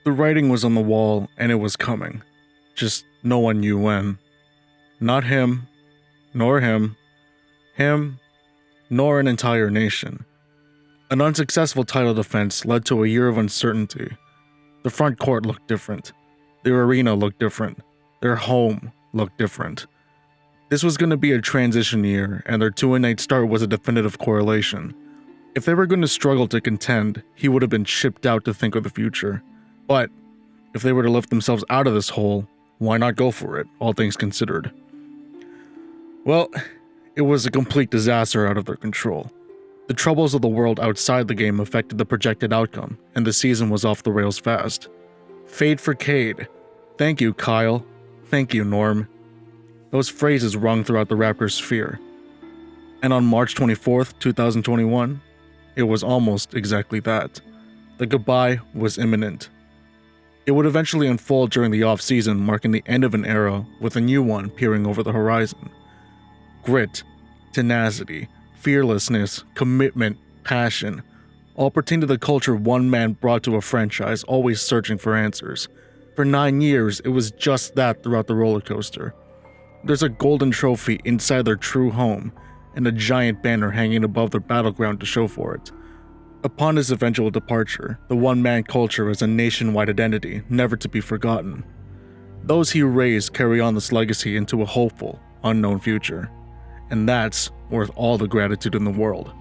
The writing was on the wall and it was coming. Just no one knew when. Not him, nor him, nor an entire nation. An unsuccessful title defense led to a year of uncertainty. The front court looked different. Their arena looked different. Their home looked different. This was going to be a transition year, and their 2-8 start was a definitive correlation. If they were going to struggle to contend, he would have been shipped out to think of the future. But if they were to lift themselves out of this hole, why not go for it, all things considered? Well, it was a complete disaster out of their control. The troubles of the world outside the game affected the projected outcome, and the season was off the rails fast. Fade for Cade. Thank you, Kyle. Thank you, Norm. Those phrases rung throughout the Raptors sphere. And on March 24th, 2021, it was almost exactly that. The goodbye was imminent. It would eventually unfold during the off-season, marking the end of an era with a new one peering over the horizon. Grit, tenacity, fearlessness, commitment, passion, all pertain to the culture one man brought to a franchise always searching for answers. For 9 years, it was just that throughout the roller coaster. There's a golden trophy inside their true home, and a giant banner hanging above their battleground to show for it. Upon his eventual departure, the one-man culture is a nationwide identity, never to be forgotten. Those he raised carry on this legacy into a hopeful, unknown future. And that's worth all the gratitude in the world.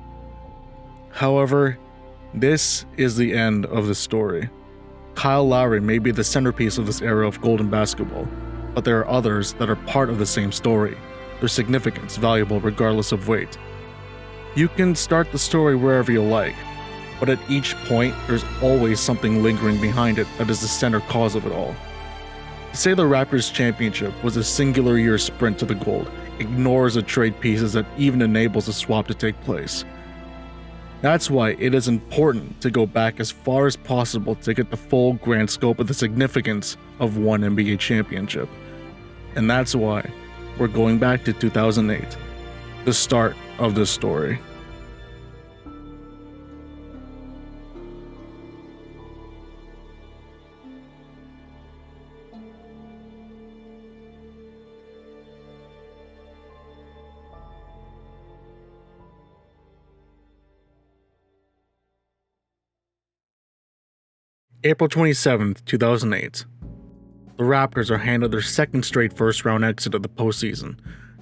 However, this is the end of the story. Kyle Lowry may be the centerpiece of this era of golden basketball, but there are others that are part of the same story, their significance valuable regardless of weight. You can start the story wherever you like, but at each point there's always something lingering behind it that is the center cause of it all. To say the Raptors championship was a singular year sprint to the gold ignores the trade pieces that even enables a swap to take place. That's why it is important to go back as far as possible to get the full grand scope of the significance of one NBA championship. And that's why we're going back to 2008, the start of this story. April 27th, 2008. The Raptors are handed their second straight first-round exit of the postseason,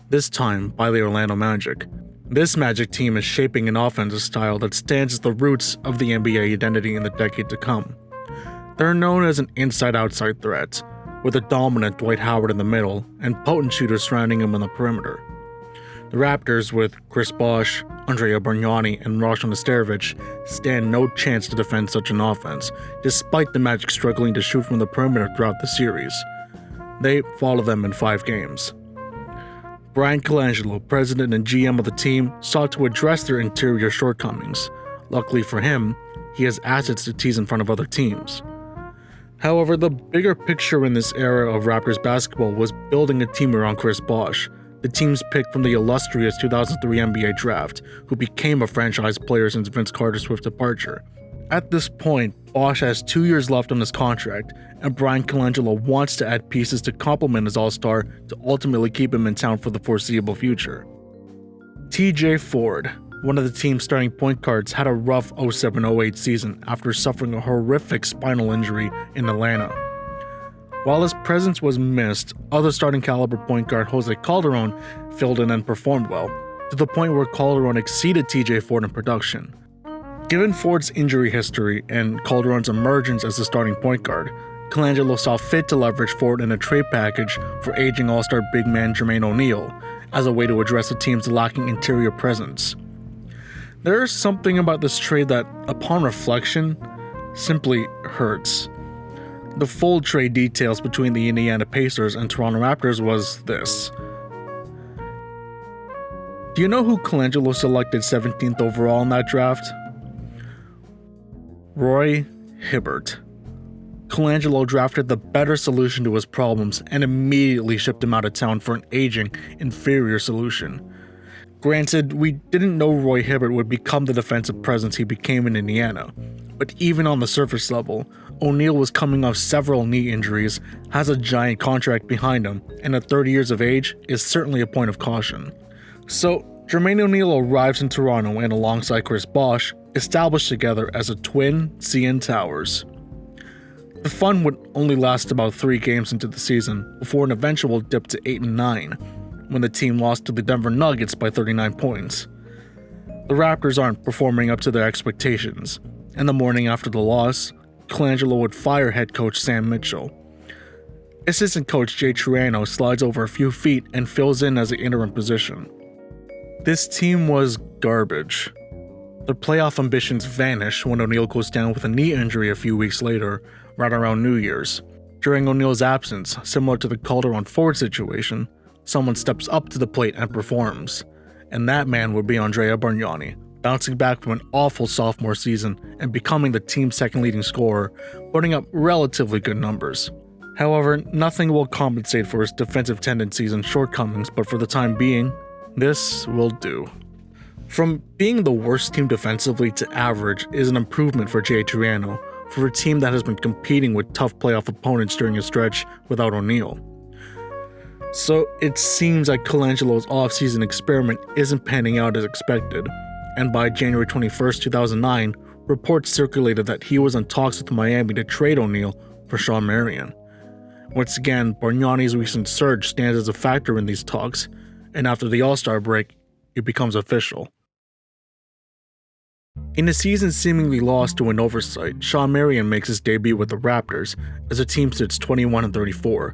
this time by the Orlando Magic. This Magic team is shaping an offensive style that stands as the roots of the NBA identity in the decade to come. They're known as an inside-outside threat, with a dominant Dwight Howard in the middle and potent shooters surrounding him on the perimeter. The Raptors, with Chris Bois, Andrea Bargnani, and Roshan Nesterovic, stand no chance to defend such an offense, despite the Magic struggling to shoot from the perimeter throughout the series. They follow them in 5 games. Brian Colangelo, president and GM of the team, sought to address their interior shortcomings. Luckily for him, he has assets to tease in front of other teams. However, the bigger picture in this era of Raptors basketball was building a team around Chris Bosh, the team's pick from the illustrious 2003 NBA draft, who became a franchise player since Vince Carter's swift departure. At this point, Bosh has 2 years left on his contract, and Brian Colangelo wants to add pieces to complement his all-star to ultimately keep him in town for the foreseeable future. TJ Ford, one of the team's starting point guards, had a rough 07-08 season after suffering a horrific spinal injury in Atlanta. While his presence was missed, other starting caliber point guard Jose Calderon filled in and performed well, to the point where Calderon exceeded TJ Ford in production. Given Ford's injury history and Calderon's emergence as the starting point guard, Colangelo saw fit to leverage Ford in a trade package for aging all-star big man Jermaine O'Neal as a way to address the team's lacking interior presence. There is something about this trade that, upon reflection, simply hurts. The full trade details between the Indiana Pacers and Toronto Raptors was this. Do you know who Colangelo selected 17th overall in that draft? Roy Hibbert. Colangelo drafted the better solution to his problems and immediately shipped him out of town for an aging, inferior solution. Granted, we didn't know Roy Hibbert would become the defensive presence he became in Indiana, but even on the surface level, O'Neal was coming off several knee injuries, has a giant contract behind him, and at 30 years of age is certainly a point of caution. So, Jermaine O'Neal arrives in Toronto and alongside Chris Bois, established together as a twin CN Towers. The fun would only last about 3 games into the season before an eventual dip to 8-9, when the team lost to the Denver Nuggets by 39 points. The Raptors aren't performing up to their expectations, and the morning after the loss, Colangelo would fire head coach Sam Mitchell. Assistant coach Jay Triano slides over a few feet and fills in as the interim position. This team was garbage. Their playoff ambitions vanish when O'Neal goes down with a knee injury a few weeks later, right around New Year's. During O'Neal's absence, similar to the Calderon Ford situation, someone steps up to the plate and performs, and that man would be Andrea Bargnani, bouncing back from an awful sophomore season and becoming the team's second leading scorer, putting up relatively good numbers. However, nothing will compensate for his defensive tendencies and shortcomings, but for the time being, this will do. From being the worst team defensively to average is an improvement for Jay Triano, for a team that has been competing with tough playoff opponents during a stretch without O'Neal. So it seems like Colangelo's offseason experiment isn't panning out as expected, and by January 21st, 2009, reports circulated that he was in talks with Miami to trade O'Neal for Shawn Marion. Once again, Bargnani's recent surge stands as a factor in these talks, and after the All-Star break, it becomes official. In a season seemingly lost to an oversight, Shawn Marion makes his debut with the Raptors as the team sits 21-34,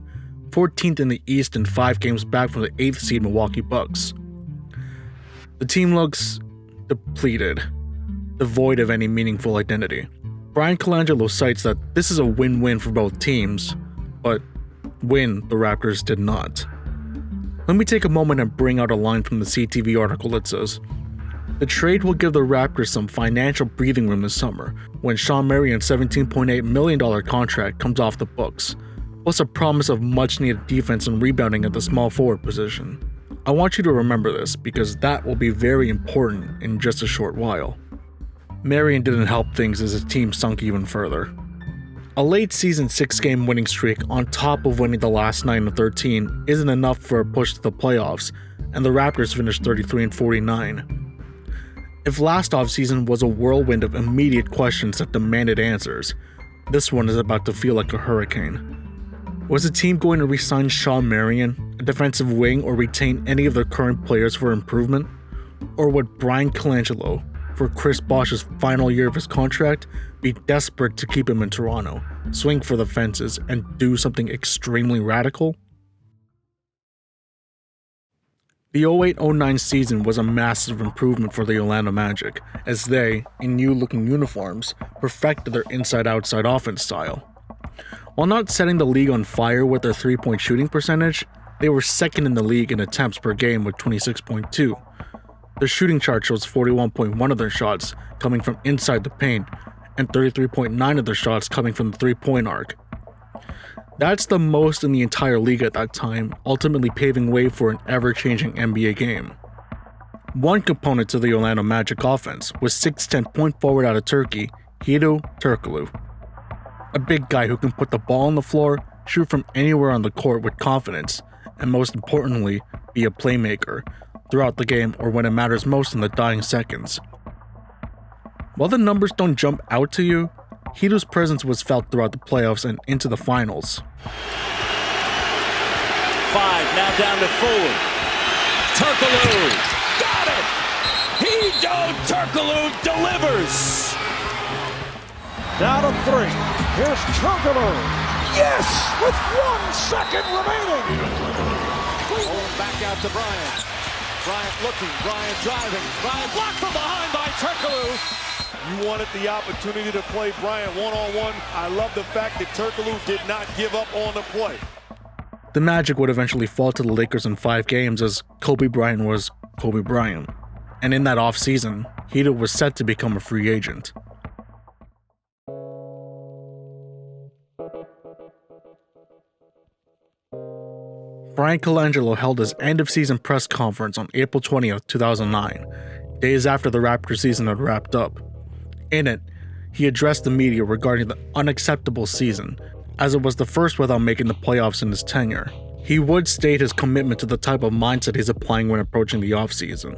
14th in the East and 5 games back from the 8th seed Milwaukee Bucks. The team looks depleted, devoid of any meaningful identity. Brian Colangelo cites that this is a win-win for both teams, but win the Raptors did not. Let me take a moment and bring out a line from the CTV article that says, "The trade will give the Raptors some financial breathing room this summer when Shawn Marion's $17.8 million contract comes off the books, plus a promise of much-needed defense and rebounding at the small forward position. I want you to remember this because that will be very important in just a short while." Marion didn't help things as his team sunk even further. A late season 6-game winning streak on top of winning the last 9 of 13 isn't enough for a push to the playoffs, and the Raptors finished 33-49. If last offseason was a whirlwind of immediate questions that demanded answers, this one is about to feel like a hurricane. Was the team going to re-sign Shawn Marion, a defensive wing, or retain any of their current players for improvement? Or would Brian Colangelo, for Chris Bosch's final year of his contract, be desperate to keep him in Toronto, swing for the fences, and do something extremely radical? The 08-09 season was a massive improvement for the Orlando Magic, as they, in new-looking uniforms, perfected their inside-outside offense style. While not setting the league on fire with their three-point shooting percentage, they were second in the league in attempts per game with 26.2. Their shooting chart shows 41.1 of their shots coming from inside the paint, and 33.9 of their shots coming from the three-point arc. That's the most in the entire league at that time, ultimately paving way for an ever-changing NBA game. One component to the Orlando Magic offense was 6'10" point forward out of Turkey, Hedo Turkoglu. A big guy who can put the ball on the floor, shoot from anywhere on the court with confidence, and most importantly, be a playmaker, throughout the game or when it matters most in the dying seconds. While the numbers don't jump out to you, Hedo's presence was felt throughout the playoffs and into the finals. 5, now down to Fuller. Turkoglu, got it! Hedo Turkoglu delivers! Down to 3, here's Turkoglu. Yes, with 1 second remaining. Pulling back out to Bryant. Bryant looking, Bryant driving. Bryant blocked from behind by Turkoglu. You wanted the opportunity to play Bryant one-on-one. I love the fact that Turkoglu did not give up on the play. The Magic would eventually fall to the Lakers in 5 games as Kobe Bryant was Kobe Bryant. And in that offseason, Hedo was set to become a free agent. Brian Colangelo held his end-of-season press conference on April 20th, 2009, days after the Raptor season had wrapped up. In it, he addressed the media regarding the unacceptable season, as it was the first without making the playoffs in his tenure. He would state his commitment to the type of mindset he's applying when approaching the offseason.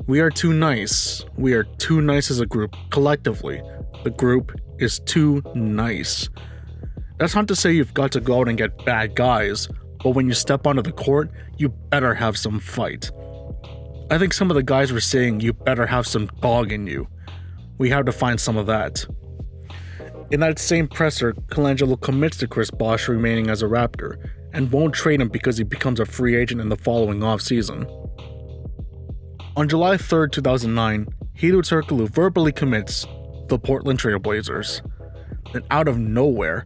We are too nice. We are too nice as a group, collectively. The group is too nice. That's not to say you've got to go out and get bad guys, but when you step onto the court, you better have some fight. I think some of the guys were saying you better have some dog in you. We have to find some of that. In that same presser, Colangelo commits to Chris Bois remaining as a Raptor, and won't trade him because he becomes a free agent in the following offseason. On July 3rd, 2009, Hedo Turkoglu verbally commits to the Portland Trail Blazers. Then out of nowhere,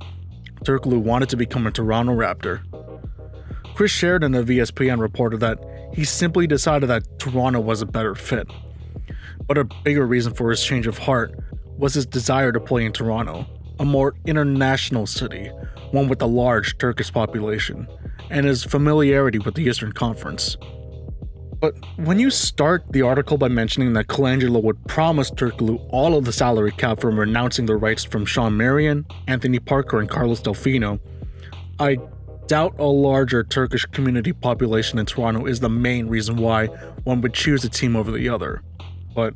Turkoglu wanted to become a Toronto Raptor. Chris Sheridan of ESPN reported that he simply decided that Toronto was a better fit. But a bigger reason for his change of heart was his desire to play in Toronto, a more international city, one with a large Turkish population, and his familiarity with the Eastern Conference. But when you start the article by mentioning that Colangelo would promise Turkoglu all of the salary cap from renouncing the rights from Shawn Marion, Anthony Parker, and Carlos Delfino, I doubt a larger Turkish community population in Toronto is the main reason why one would choose a team over the other. But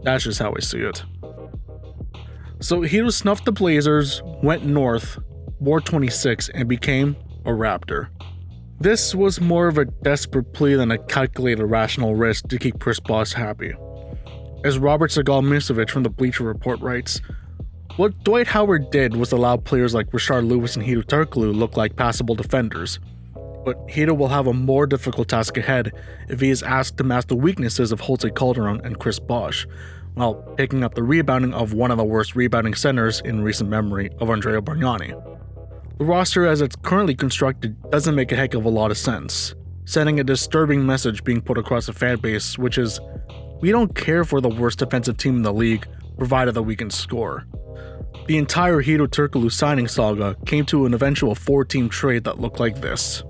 that's just how I see it. So Hedo snuffed the Blazers, went north, wore 26, and became a Raptor. This was more of a desperate plea than a calculated rational risk to keep Chris Bois happy. As Robert Segal-Misovic from the Bleacher Report writes, what Dwight Howard did was allow players like Rashard Lewis and Hedo Turkoglu look like passable defenders. But Hedo will have a more difficult task ahead if he is asked to mask the weaknesses of Jose Calderon and Chris Bosh, while picking up the rebounding of one of the worst rebounding centers in recent memory of Andrea Bargnani. The roster as it's currently constructed doesn't make a heck of a lot of sense, sending a disturbing message being put across the fan base, which is, we don't care for the worst defensive team in the league, provided that we can score. The entire Hedo Turkoglu signing saga came to an eventual 4-team trade that looked like this.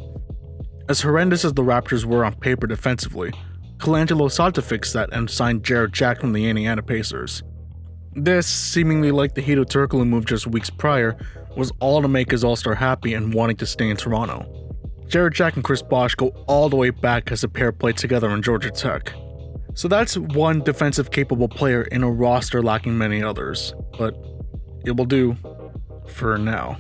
As horrendous as the Raptors were on paper defensively, Colangelo sought to fix that and signed Jarrett Jack from the Indiana Pacers. This, seemingly like the Hedo Turkoglu move just weeks prior, was all to make his all-star happy and wanting to stay in Toronto. Jarrett Jack and Chris Bosh go all the way back as the pair played together in Georgia Tech. So that's one defensive capable player in a roster lacking many others, but it will do for now.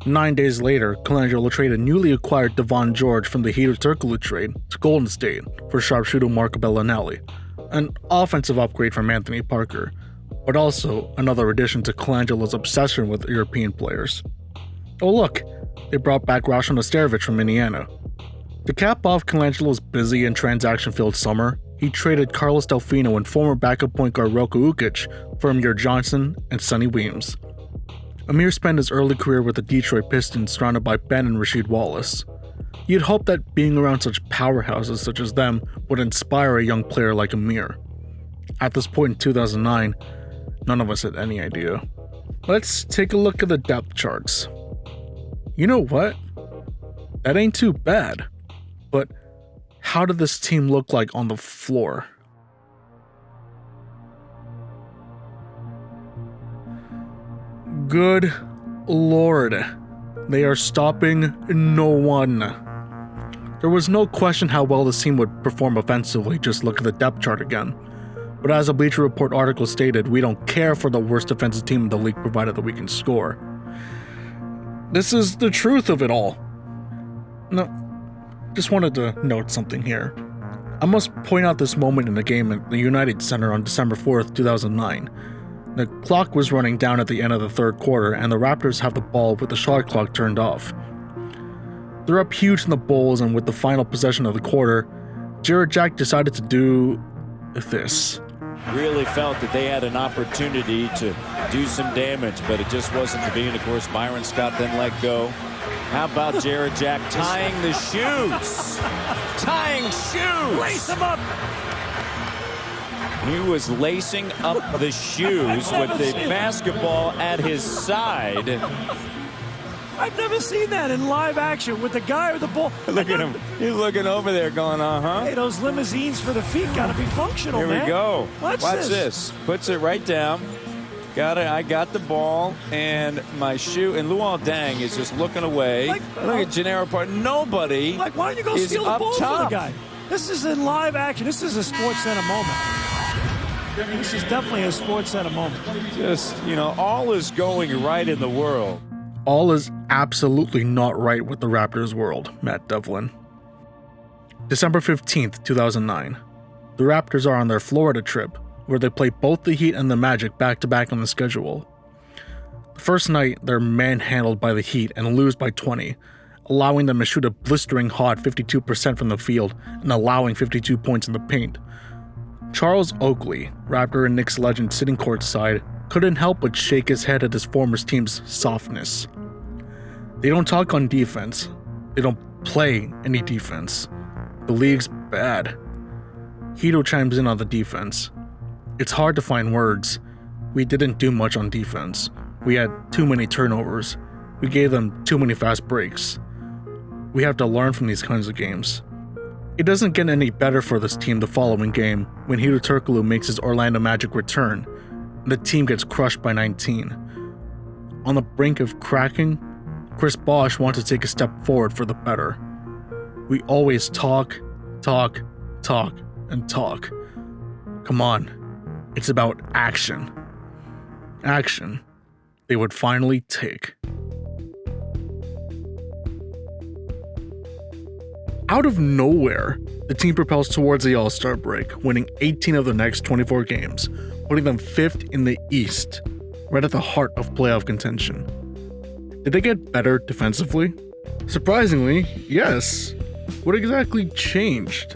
9 days later, Colangelo traded newly acquired Devon George from the Hedo Turkoglu trade to Golden State for sharpshooter Marco Bellinelli, an offensive upgrade from Anthony Parker, but also another addition to Colangelo's obsession with European players. Oh look, they brought back Rashan Ostojevic from Indiana. To cap off Colangelo's busy and transaction-filled summer, he traded Carlos Delfino and former backup point guard Roko Ukic for Amir Johnson and Sonny Weems. Amir spent his early career with the Detroit Pistons surrounded by Ben and Rasheed Wallace. You'd hope that being around such powerhouses such as them would inspire a young player like Amir. At this point in 2009, none of us had any idea. Let's take a look at the depth charts. You know what? That ain't too bad. But how did this team look like on the floor? Good Lord, they are stopping no one. There was no question how well this team would perform offensively, just look at the depth chart again. But as a Bleacher Report article stated, we don't care for the worst defensive team in the league provided that we can score. This is the truth of it all. No, just wanted to note something here. I must point out this moment in the game at the United Center on December 4th, 2009. The clock was running down at the end of the third quarter, and the Raptors have the ball with the shot clock turned off. They're up huge in the Bulls, and with the final possession of the quarter, Jarrett Jack decided to do this. Really felt that they had an opportunity to do some damage, but it just wasn't to be. And of course, Byron Scott then let go. How about Jarrett Jack tying the shoes? Tying shoes! Lace him up! He was lacing up the shoes with the basketball at his side. I've never seen that in live action with the guy with the ball. Look at him. He's looking over there going, Hey, those limousines for the feet got to be functional, Here man. we go. Watch this. Puts it right down. I got the ball, and my shoe, and Luol Deng is just looking away. Look at Gennaro Part. Nobody Like, why don't you go is steal the up ball from the top. guy? This is in live action. This is a Sports Center moment. This is definitely a Sports Center moment. Just, all is going right in the world. All is absolutely not right with the Raptors world, Matt Devlin. December 15th, 2009. The Raptors are on their Florida trip, where they play both the Heat and the Magic back-to-back on the schedule. The first night, they're manhandled by the Heat and lose by 20, allowing them to shoot a blistering hot 52% from the field and allowing 52 points in the paint. Charles Oakley, Raptor and Knicks legend sitting courtside, couldn't help but shake his head at his former team's softness. They don't talk on defense. They don't play any defense. The league's bad. Hito chimes in on the defense. It's hard to find words. We didn't do much on defense. We had too many turnovers. We gave them too many fast breaks. We have to learn from these kinds of games. It doesn't get any better for this team the following game when Hedo Turkoglu makes his Orlando Magic return, and the team gets crushed by 19. On the brink of cracking, Chris Bois wants to take a step forward for the better. We always talk, and talk. Come on, it's about action. Action they would finally take. Out of nowhere, the team propels towards the All-Star break, winning 18 of the next 24 games, putting them 5th in the East, right at the heart of playoff contention. Did they get better defensively? Surprisingly, yes. What exactly changed?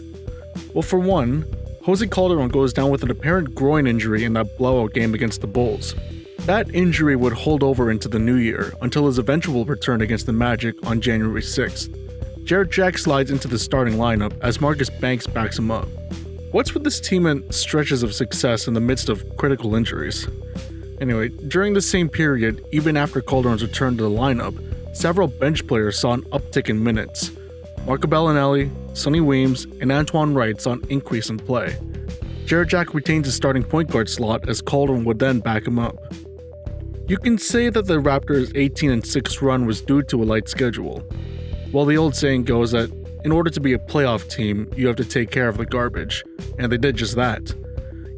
Well, for one, Jose Calderon goes down with an apparent groin injury in that blowout game against the Bulls. That injury would hold over into the new year until his eventual return against the Magic on January 6th. Jarrett Jack slides into the starting lineup as Marcus Banks backs him up. What's with this team and stretches of success in the midst of critical injuries? Anyway, during the same period, even after Calderon's return to the lineup, several bench players saw an uptick in minutes. Marco Bellinelli, Sonny Weems, and Antoine Wright saw an increase in play. Jarrett Jack retains his starting point guard slot as Calderon would then back him up. You can say that the Raptors' 18-6 run was due to a light schedule. Well, the old saying goes that in order to be a playoff team, you have to take care of the garbage, and they did just that.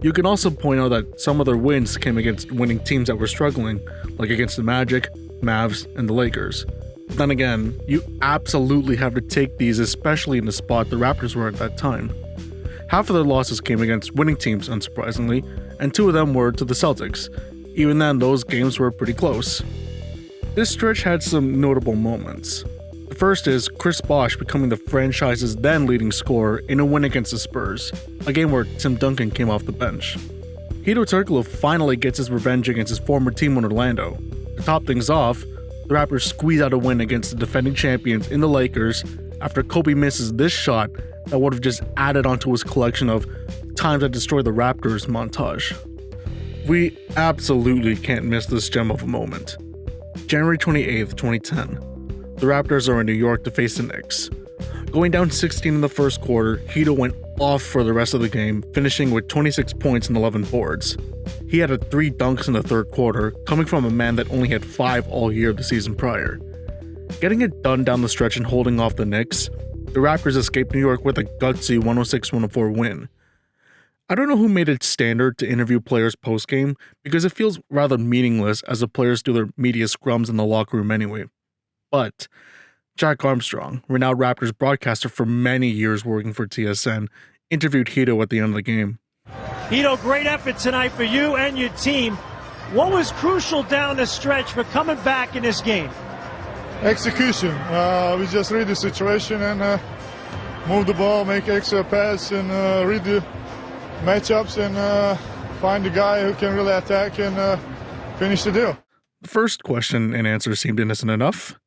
You can also point out that some of their wins came against winning teams that were struggling, like against the Magic, Mavs, and the Lakers. But then again, you absolutely have to take these, especially in the spot the Raptors were at that time. Half of their losses came against winning teams, unsurprisingly, and 2 of them were to the Celtics. Even then, those games were pretty close. This stretch had some notable moments. The first is Chris Bosh becoming the franchise's then leading scorer in a win against the Spurs, a game where Tim Duncan came off the bench. Hedo Turkoglu finally gets his revenge against his former team in Orlando. To top things off, the Raptors squeeze out a win against the defending champions in the Lakers after Kobe misses this shot that would have just added onto his collection of times I destroyed the Raptors montage. We absolutely can't miss this gem of a moment. January 28th, 2010. The Raptors are in New York to face the Knicks. Going down 16 in the first quarter, Hedo went off for the rest of the game, finishing with 26 points and 11 boards. He had 3 dunks in the third quarter, coming from a man that only had 5 all year the season prior. Getting it done down the stretch and holding off the Knicks, the Raptors escaped New York with a gutsy 106-104 win. I don't know who made it standard to interview players post-game because it feels rather meaningless as the players do their media scrums in the locker room anyway. But Jack Armstrong, renowned Raptors broadcaster for many years working for TSN, interviewed Hedo at the end of the game. Hedo, great effort tonight for you and your team. What was crucial down the stretch for coming back in this game? Execution. We just read the situation and move the ball, make extra pass, and read the matchups and find the guy who can really attack and finish the deal. The first question and answer seemed innocent enough.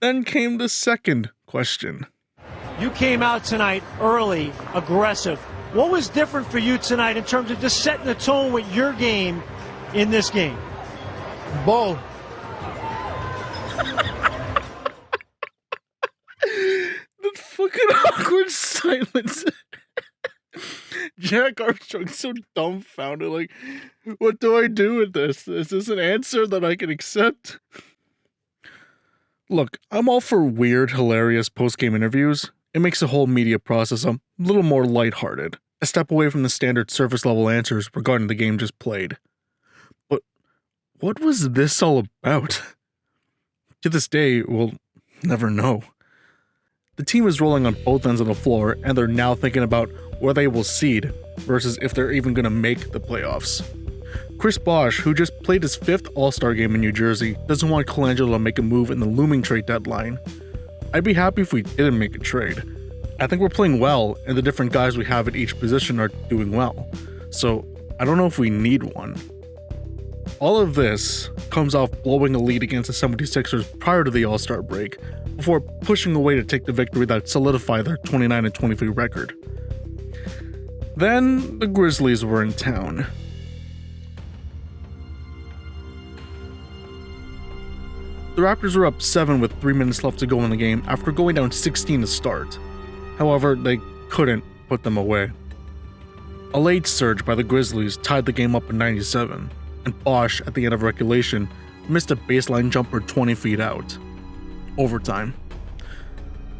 Then came the second question. You came out tonight early, aggressive. What was different for you tonight in terms of just setting the tone with your game in this game? Ball. The fucking awkward silence. Jack Armstrong's so dumbfounded. Like, what do I do with this? Is this an answer that I can accept? Look, I'm all for weird, hilarious post-game interviews. It makes the whole media process a little more lighthearted, a step away from the standard surface-level answers regarding the game just played. But what was this all about? To this day, we'll never know. The team is rolling on both ends of the floor, and they're now thinking about where they will seed versus if they're even going to make the playoffs. Chris Bois, who just played his 5th All-Star game in New Jersey, doesn't want Colangelo to make a move in the looming trade deadline. I'd be happy if we didn't make a trade. I think we're playing well, and the different guys we have at each position are doing well. So I don't know if we need one. All of this comes off blowing a lead against the 76ers prior to the All-Star break, before pushing away to take the victory that solidified their 29-23 record. Then the Grizzlies were in town. The Raptors were up 7 with 3 minutes left to go in the game after going down 16 to start. However, they couldn't put them away. A late surge by the Grizzlies tied the game up at 97, and Bosch, at the end of regulation, missed a baseline jumper 20 feet out. Overtime.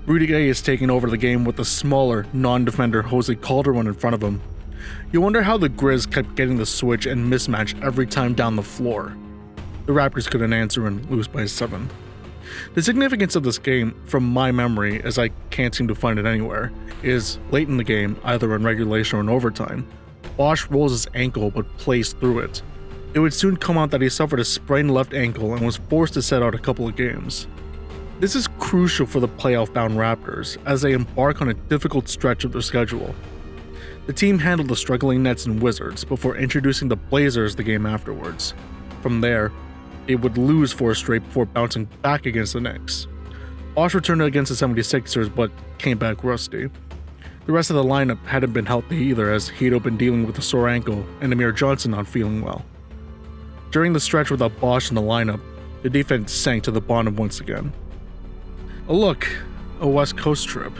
Rudy Gay is taking over the game with a smaller, non-defender Jose Calderon in front of him. You wonder how the Grizz kept getting the switch and mismatch every time down the floor. The Raptors couldn't answer and lose by 7. The significance of this game, from my memory, as I can't seem to find it anywhere, is late in the game, either in regulation or in overtime, Bosch rolls his ankle but plays through it. It would soon come out that he suffered a sprained left ankle and was forced to set out a couple of games. This is crucial for the playoff-bound Raptors, as they embark on a difficult stretch of their schedule. The team handled the struggling Nets and Wizards before introducing the Blazers the game afterwards. From there, they would lose 4 straight before bouncing back against the Knicks. Bosch returned against the 76ers but came back rusty. The rest of the lineup hadn't been healthy either, as he'd been dealing with a sore ankle and Amir Johnson not feeling well. During the stretch without Bosch in the lineup, the defense sank to the bottom once again. A West Coast trip.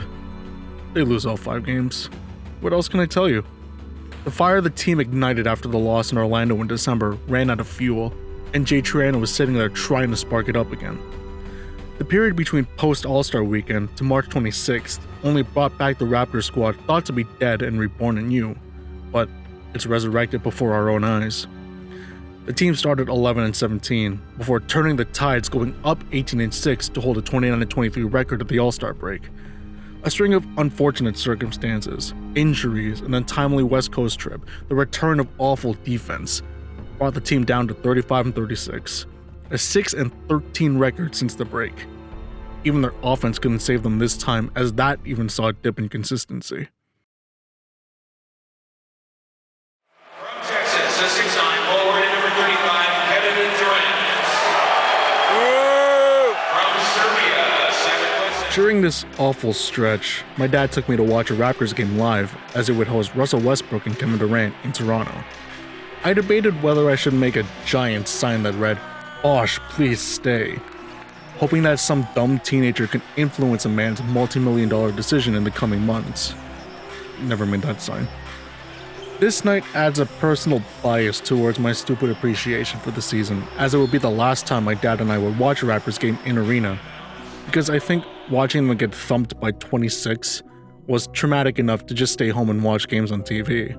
They lose all 5 games. What else can I tell you? The fire the team ignited after the loss in Orlando in December ran out of fuel, and Jay Triano was sitting there trying to spark it up again. The period between post-All-Star weekend to March 26th only brought back the Raptors squad thought to be dead and reborn anew, but it's resurrected before our own eyes. The team started 11-17 before turning the tides, going up 18-6 to hold a 29-23 record at the All-Star break. A string of unfortunate circumstances, injuries, an untimely West Coast trip, the return of awful defense, brought the team down to 35-36, a 6-13 record since the break. Even their offense couldn't save them this time, as that even saw a dip in consistency. From Texas, a 6'9" forward and number 35, Kevin Durant. From Serbia, 7'6". During this awful stretch, my dad took me to watch a Raptors game live, as it would host Russell Westbrook and Kevin Durant in Toronto. I debated whether I should make a giant sign that read, "Bosch, please stay," hoping that some dumb teenager can influence a man's multi-million-dollar decision in the coming months. Never made that sign. This night adds a personal bias towards my stupid appreciation for the season, as it would be the last time my dad and I would watch a Raptors game in arena, because I think watching them get thumped by 26 was traumatic enough to just stay home and watch games on TV.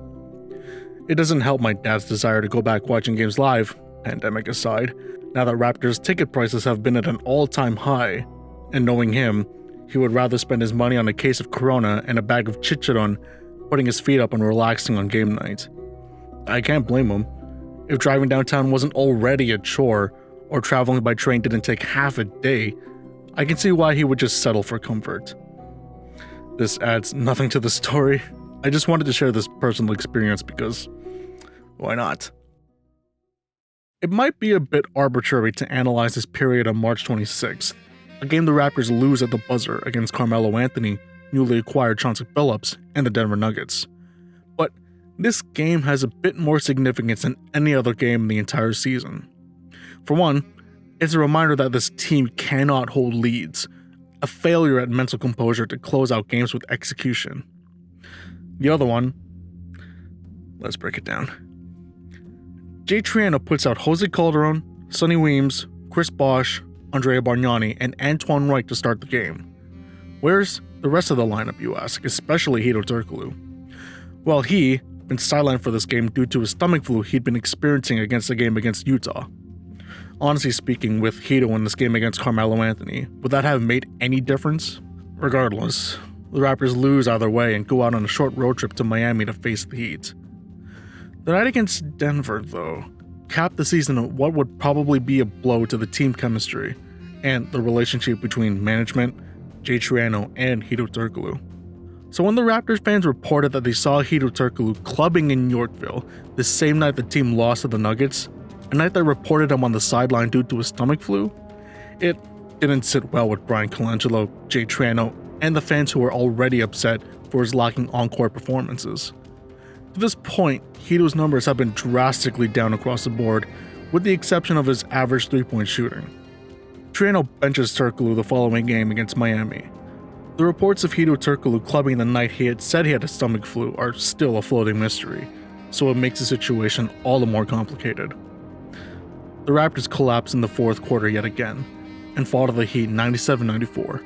It doesn't help my dad's desire to go back watching games live, pandemic aside, now that Raptors ticket prices have been at an all-time high, and knowing him, he would rather spend his money on a case of Corona and a bag of chicharron, putting his feet up and relaxing on game night. I can't blame him. If driving downtown wasn't already a chore, or traveling by train didn't take half a day, I can see why he would just settle for comfort. This adds nothing to the story. I just wanted to share this personal experience because, why not? It might be a bit arbitrary to analyze this period on March 26th, a game the Raptors lose at the buzzer against Carmelo Anthony, newly acquired Chauncey Billups, and the Denver Nuggets. But this game has a bit more significance than any other game in the entire season. For one, it's a reminder that this team cannot hold leads, a failure at mental composure to close out games with execution. The other one, Let's break it down. Jay Triano puts out Jose Calderon, Sonny Weems, Chris Bosch, Andrea Bargnani, and Antoine Wright to start the game. Where's the rest of the lineup, you ask, especially Hedo Turkoglu? Well, he been sidelined for this game due to a stomach flu he'd been experiencing against the game against Utah. Honestly speaking, with Hedo in this game against Carmelo Anthony, would that have made any difference? Regardless, the Raptors lose either way and go out on a short road trip to Miami to face the Heat. The night against Denver, though, capped the season of what would probably be a blow to the team chemistry and the relationship between management, Jay Triano, and Hedo Turkoglu. So when the Raptors fans reported that they saw Hedo Turkoglu clubbing in Yorkville the same night the team lost to the Nuggets, a night they reported him on the sideline due to a stomach flu, it didn't sit well with Bryan Colangelo, Jay Triano, and the fans who were already upset for his lacking on-court performances. To this point, Hedo's numbers have been drastically down across the board, with the exception of his average three-point shooting. Triano benches Turkoglu the following game against Miami. The reports of Hedo Turkoglu clubbing the night he had said he had a stomach flu are still a floating mystery, so it makes the situation all the more complicated. The Raptors collapsed in the fourth quarter yet again, and fall to the Heat 97-94.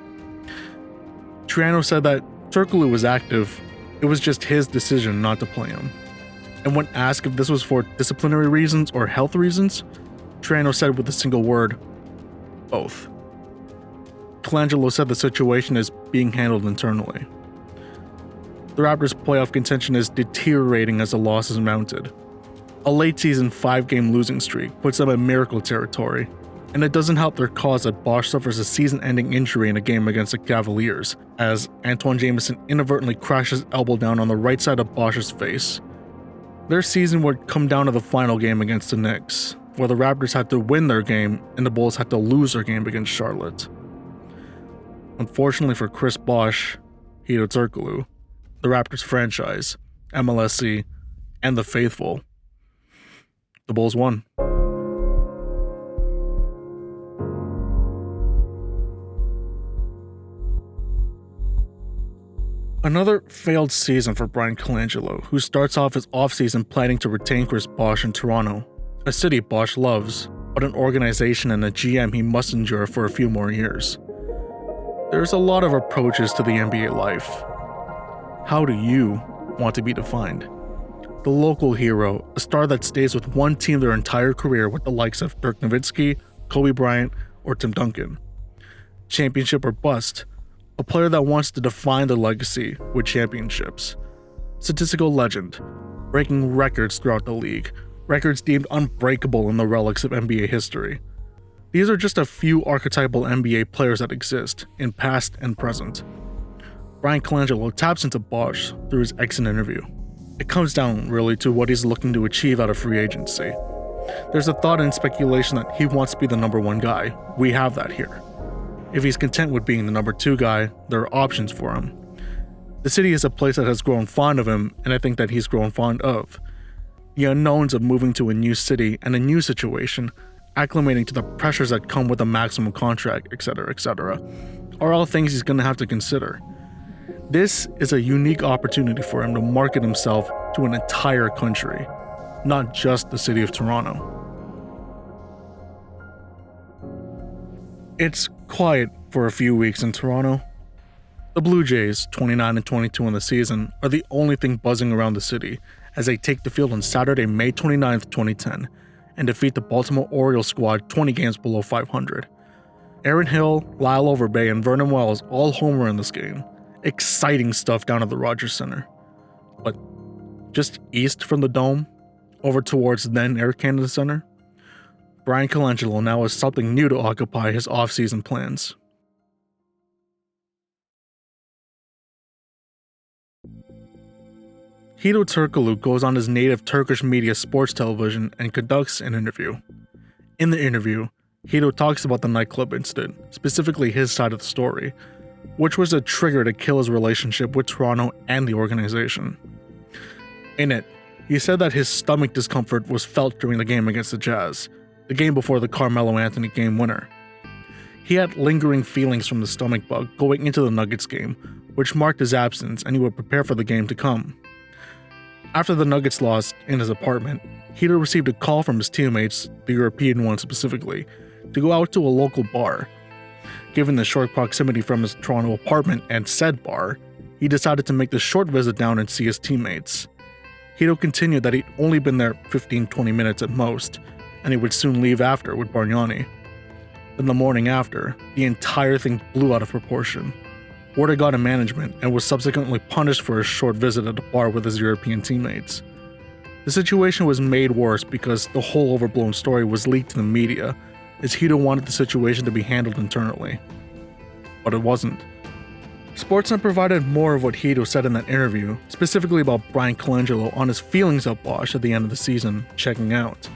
Triano said that Turkoglu was active, it was just his decision not to play him. And when asked if this was for disciplinary reasons or health reasons, Triano said with a single word, both. Colangelo said the situation is being handled internally. The Raptors' playoff contention is deteriorating as the losses mounted. A late-season 5-game losing streak puts them in miracle territory, and it doesn't help their cause that Bosch suffers a season-ending injury in a game against the Cavaliers, as Antoine Jamison inadvertently crashes his elbow down on the right side of Bosch's face. Their season would come down to the final game against the Knicks, where the Raptors had to win their game and the Bulls had to lose their game against Charlotte. Unfortunately for Chris Bosch, Hedo Turkoglu, the Raptors franchise, MLSC, and the faithful, the Bulls won. Another failed season for Bryan Colangelo, who starts off his offseason planning to retain Chris Bosch in Toronto, a city Bosch loves, but an organization and a GM he must endure for a few more years. There's a lot of approaches to the NBA life. How do you want to be defined? The local hero, a star that stays with one team their entire career with the likes of Dirk Nowitzki, Kobe Bryant, or Tim Duncan. Championship or bust, a player that wants to define the legacy with championships. Statistical legend, breaking records throughout the league, records deemed unbreakable in the relics of NBA history. These are just a few archetypal NBA players that exist, in past and present. Bryan Colangelo taps into Bosch through his exit interview. It comes down really to what he's looking to achieve out of free agency. There's a thought and speculation that he wants to be the number one guy. We have that here. If he's content with being the number two guy, there are options for him. The city is a place that has grown fond of him, and I think that he's grown fond of. The unknowns of moving to a new city and a new situation, acclimating to the pressures that come with a maximum contract, etc., are all things he's going to have to consider. This is a unique opportunity for him to market himself to an entire country, not just the city of Toronto. It's quiet for a few weeks in Toronto. The Blue Jays, 29-22 in the season, are the only thing buzzing around the city as they take the field on Saturday, May 29, 2010, and defeat the Baltimore Orioles squad 20 games below 500. Aaron Hill, Lyle Overbay, and Vernon Wells all homer in this game. Exciting stuff down at the Rogers Center. But just east from the Dome, over towards then Air Canada Center, Bryan Colangelo now has something new to occupy his off-season plans. Hedo Turkoglu goes on his native Turkish media sports television and conducts an interview. In the interview, Hedo talks about the nightclub incident, specifically his side of the story, which was a trigger to kill his relationship with Toronto and the organization. In it, he said that his stomach discomfort was felt during the game against the Jazz, the game before the Carmelo Anthony game winner. He had lingering feelings from the stomach bug going into the Nuggets game, which marked his absence and he would prepare for the game to come. After the Nuggets lost in his apartment, Hedo received a call from his teammates, the European one specifically, to go out to a local bar. Given the short proximity from his Toronto apartment and said bar, he decided to make the short visit down and see his teammates. Hedo continued that he'd only been there 15-20 minutes at most, and he would soon leave after with Bargnani. Then the morning after, the entire thing blew out of proportion. Ward got in management and was subsequently punished for his short visit at a bar with his European teammates. The situation was made worse because the whole overblown story was leaked to the media, as Hedo wanted the situation to be handled internally. But it wasn't. Sportsnet provided more of what Hedo said in that interview, specifically about Brian Colangelo on his feelings of Bois at the end of the season, checking out.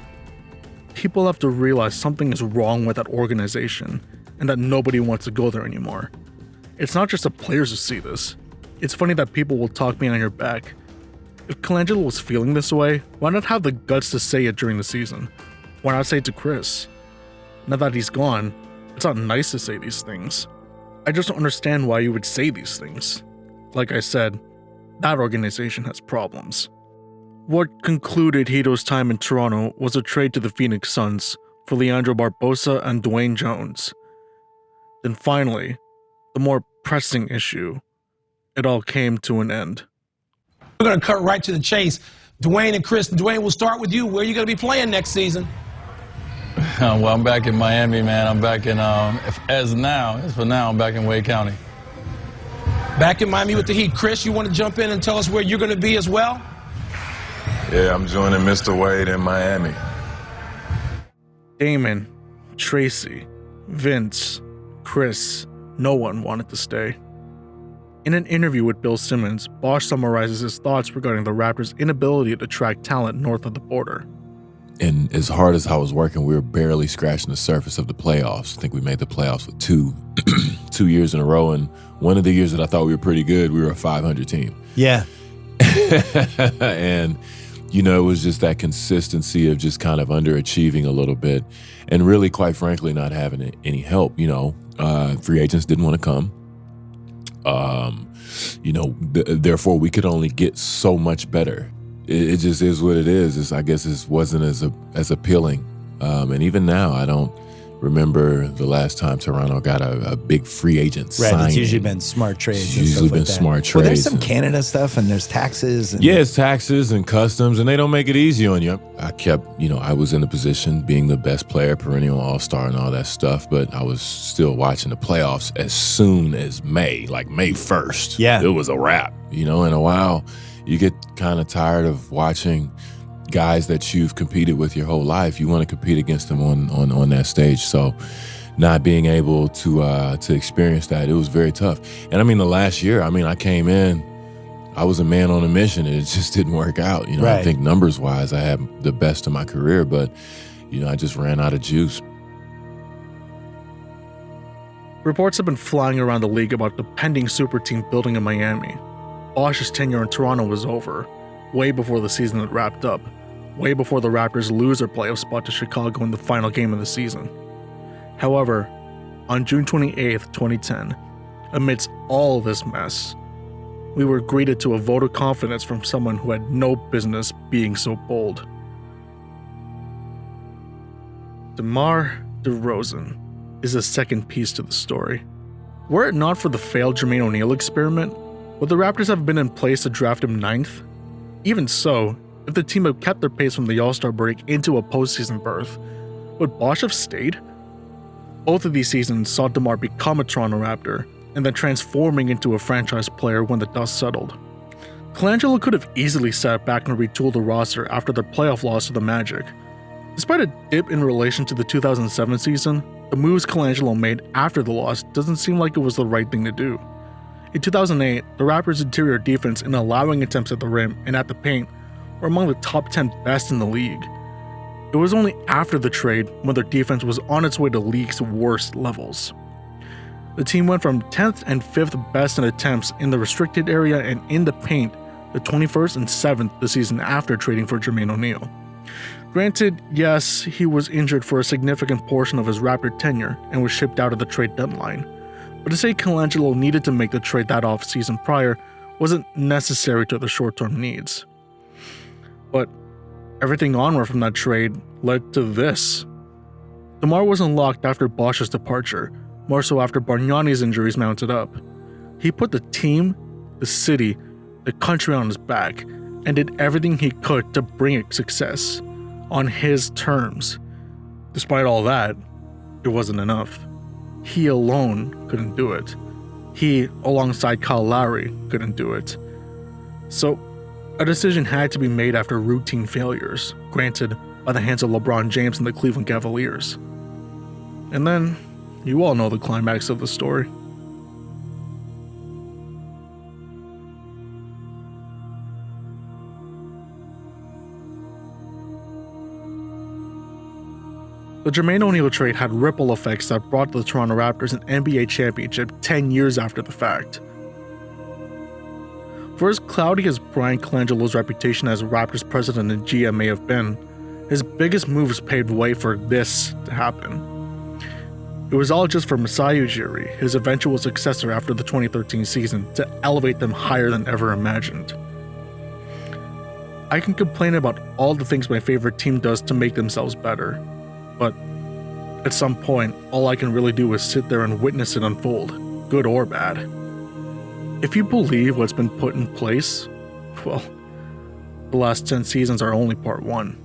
People have to realize something is wrong with that organization, and that nobody wants to go there anymore. It's not just the players who see this. It's funny that people will talk behind your back. If Colangelo was feeling this way, why not have the guts to say it during the season? Why not say it to Chris? Now that he's gone, it's not nice to say these things. I just don't understand why you would say these things. Like I said, that organization has problems. What concluded Hedo's time in Toronto was a trade to the Phoenix Suns for Leandro Barbosa and Dwayne Jones. Then finally, the more pressing issue, it all came to an end. We're going to cut right to the chase. Dwayne and Chris, Dwayne, we'll start with you. Where are you going to be playing next season? Well, I'm back in Miami, man. I'm back in, as for now, I'm back in Wade County. Back in Miami with the Heat. Chris, you want to jump in and tell us where you're going to be as well? Yeah, I'm joining Mr. Wade in Miami. Damon, Tracy, Vince, Chris, no one wanted to stay. In an interview with Bill Simmons, Bois summarizes his thoughts regarding the Raptors' inability to attract talent north of the border. And as hard as I was working, we were barely scratching the surface of the playoffs. I think we made the playoffs for two years in a row. And one of the years that I thought we were pretty good, we were a 500 team. Yeah. And, you know, it was just that consistency of just kind of underachieving a little bit and really, quite frankly, not having any help. You know, free agents didn't want to come. You know, therefore, we could only get so much better. It just is what it is. I guess it wasn't as appealing. And even now, I don't remember the last time Toronto got a big free agent signing. Right, it's usually been smart trades. It's usually been smart trades. Well, there's some Canada stuff and there's taxes. And yeah, it's taxes and customs, and they don't make it easy on you. I was in the position being the best player, perennial all-star and all that stuff, but I was still watching the playoffs as soon as May 1st. Yeah. It was a wrap. You know, in a while, you get kind of tired of watching guys that you've competed with your whole life. You want to compete against them on that stage. So not being able to experience that, it was very tough. And I mean, the last year, I came in, I was a man on a mission, and it just didn't work out. You know, right. I think numbers-wise, I had the best of my career, but, you know, I just ran out of juice. Reports have been flying around the league about the pending super team building in Miami. Bosch's tenure in Toronto was over, way before the season had wrapped up, way before the Raptors lose their playoff spot to Chicago in the final game of the season. However, on June 28, 2010, amidst all this mess, we were greeted to a vote of confidence from someone who had no business being so bold. DeMar DeRozan is the second piece to the story. Were it not for the failed Jermaine O'Neal experiment, would the Raptors have been in place to draft him 9th? Even so, if the team had kept their pace from the All-Star break into a postseason berth, would Bosch have stayed? Both of these seasons saw DeMar become a Toronto Raptor, and then transforming into a franchise player when the dust settled. Colangelo could have easily sat back and retooled the roster after their playoff loss to the Magic. Despite a dip in relation to the 2007 season, the moves Colangelo made after the loss doesn't seem like it was the right thing to do. In 2008, the Raptors' interior defense in allowing attempts at the rim and at the paint were among the top 10 best in the league. It was only after the trade when their defense was on its way to league's worst levels. The team went from 10th and 5th best in attempts in the restricted area and in the paint to 21st and 7th the season after trading for Jermaine O'Neal. Granted, yes, he was injured for a significant portion of his Raptor tenure and was shipped out at the trade deadline. But to say Colangelo needed to make the trade that offseason prior wasn't necessary to the short-term needs. But everything onward from that trade led to this. DeMar was unlocked after Bosch's departure, more so after Bargnani's injuries mounted up. He put the team, the city, the country on his back, and did everything he could to bring it success, on his terms. Despite all that, it wasn't enough. He alone couldn't do it. He, alongside Kyle Lowry, couldn't do it. So, a decision had to be made after routine failures, granted by the hands of LeBron James and the Cleveland Cavaliers. And then, you all know the climax of the story. The Jermaine O'Neal trade had ripple effects that brought the Toronto Raptors an NBA championship 10 years after the fact. For as cloudy as Brian Colangelo's reputation as Raptors president and GM may have been, his biggest moves paved way for this to happen. It was all just for Masai Ujiri, his eventual successor after the 2013 season, to elevate them higher than ever imagined. I can complain about all the things my favorite team does to make themselves better, but at some point, all I can really do is sit there and witness it unfold, good or bad. If you believe what's been put in place, well, the last 10 seasons are only part 1.